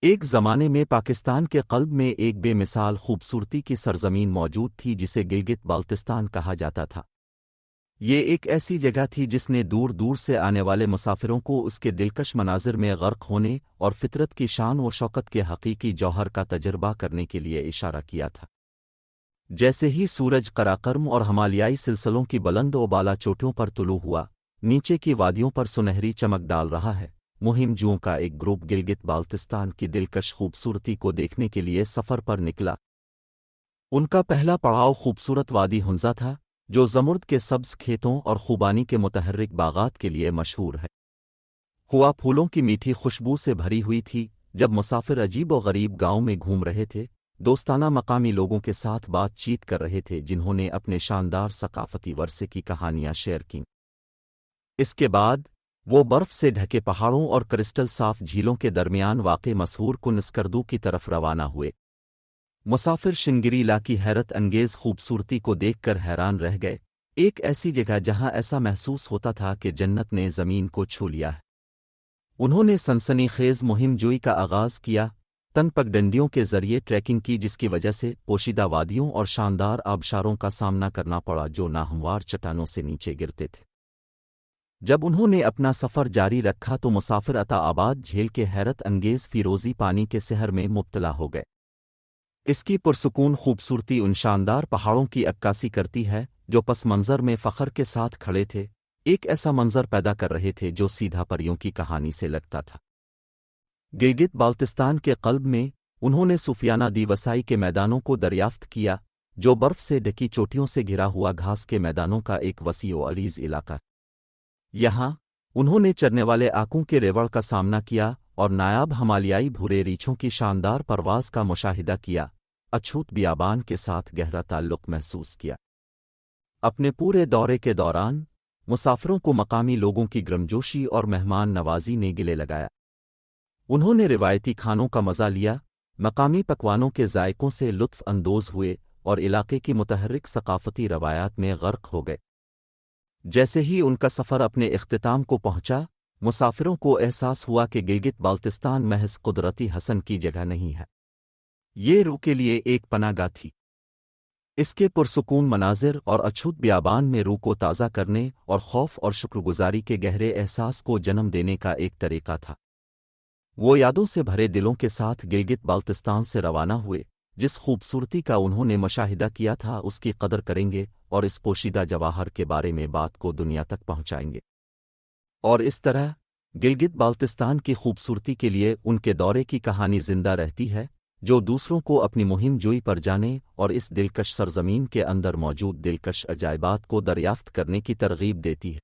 ایک زمانے میں پاکستان کے قلب میں ایک بے مثال خوبصورتی کی سرزمین موجود تھی جسے گلگت بالتستان کہا جاتا تھا۔ یہ ایک ایسی جگہ تھی جس نے دور دور سے آنے والے مسافروں کو اس کے دلکش مناظر میں غرق ہونے اور فطرت کی شان و شوکت کے حقیقی جوہر کا تجربہ کرنے کے لیے اشارہ کیا تھا۔ جیسے ہی سورج قراقرم اور ہمالیائی سلسلوں کی بلند و بالا چوٹیوں پر طلوع ہوا، نیچے کی وادیوں پر سنہری چمک ڈال رہا ہے، مہم جوؤں کا ایک گروپ گلگت بالتستان کی دلکش خوبصورتی کو دیکھنے کے لیے سفر پر نکلا۔ ان کا پہلا پڑاؤ خوبصورت وادی ہنزا تھا، جو زمرد کے سبز کھیتوں اور خوبانی کے متحرک باغات کے لیے مشہور ہے۔ ہوا پھولوں کی میٹھی خوشبو سے بھری ہوئی تھی۔ جب مسافر عجیب و غریب گاؤں میں گھوم رہے تھے، دوستانہ مقامی لوگوں کے ساتھ بات چیت کر رہے تھے جنہوں نے اپنے شاندار ثقافتی ورثے کی کہانیاں شیئر کیں۔ اس کے بعد وہ برف سے ڈھکے پہاڑوں اور کرسٹل صاف جھیلوں کے درمیان واقع مسحور کن اسکردو کی طرف روانہ ہوئے۔ مسافر شنگری لا کی حیرت انگیز خوبصورتی کو دیکھ کر حیران رہ گئے، ایک ایسی جگہ جہاں ایسا محسوس ہوتا تھا کہ جنت نے زمین کو چھو لیا ہے۔ انہوں نے سنسنی خیز مہم جوئی کا آغاز کیا، تن پگڈنڈیوں کے ذریعے ٹریکنگ کی جس کی وجہ سے پوشیدہ وادیوں اور شاندار آبشاروں کا سامنا کرنا پڑا جو ناہموار چٹانوں سے نیچے گرتے تھے۔ جب انہوں نے اپنا سفر جاری رکھا تو مسافر عطا آباد جھیل کے حیرت انگیز فیروزی پانی کے سحر میں مبتلا ہو گئے۔ اس کی پرسکون خوبصورتی ان شاندار پہاڑوں کی عکاسی کرتی ہے جو پس منظر میں فخر کے ساتھ کھڑے تھے، ایک ایسا منظر پیدا کر رہے تھے جو سیدھا پریوں کی کہانی سے لگتا تھا۔ گلگت بالتستان کے قلب میں انہوں نے صوفیانہ دی وسائی کے میدانوں کو دریافت کیا، جو برف سے ڈھکی چوٹیوں سے گھرا ہوا گھاس کے میدانوں کا ایک وسیع و عریض علاقہ۔ یہاں انہوں نے چرنے والے آنکوں کے ریوڑ کا سامنا کیا اور نایاب ہمالیائی بھورے ریچھوں کی شاندار پرواز کا مشاہدہ کیا، اچھوت بیابان کے ساتھ گہرا تعلق محسوس کیا۔ اپنے پورے دورے کے دوران مسافروں کو مقامی لوگوں کی گرمجوشی اور مہمان نوازی نے گلے لگایا۔ انہوں نے روایتی کھانوں کا مزہ لیا، مقامی پکوانوں کے ذائقوں سے لطف اندوز ہوئے اور علاقے کی متحرک ثقافتی روایات میں غرق ہو گئے۔ جیسے ہی ان کا سفر اپنے اختتام کو پہنچا، مسافروں کو احساس ہوا کہ گلگت بالتستان محض قدرتی حسن کی جگہ نہیں ہے، یہ روح کے لیے ایک پناہ گاہ تھی۔ اس کے پرسکون مناظر اور اچھوت بیابان میں روح کو تازہ کرنے اور خوف اور شکرگزاری کے گہرے احساس کو جنم دینے کا ایک طریقہ تھا۔ وہ یادوں سے بھرے دلوں کے ساتھ گلگت بالتستان سے روانہ ہوئے، جس خوبصورتی کا انہوں نے مشاہدہ کیا تھا اس کی قدر کریں گے اور اس پوشیدہ جواہر کے بارے میں بات کو دنیا تک پہنچائیں گے۔ اور اس طرح گلگت بالتستان کی خوبصورتی کے لیے ان کے دورے کی کہانی زندہ رہتی ہے، جو دوسروں کو اپنی مہم جوئی پر جانے اور اس دلکش سرزمین کے اندر موجود دلکش عجائبات کو دریافت کرنے کی ترغیب دیتی ہے۔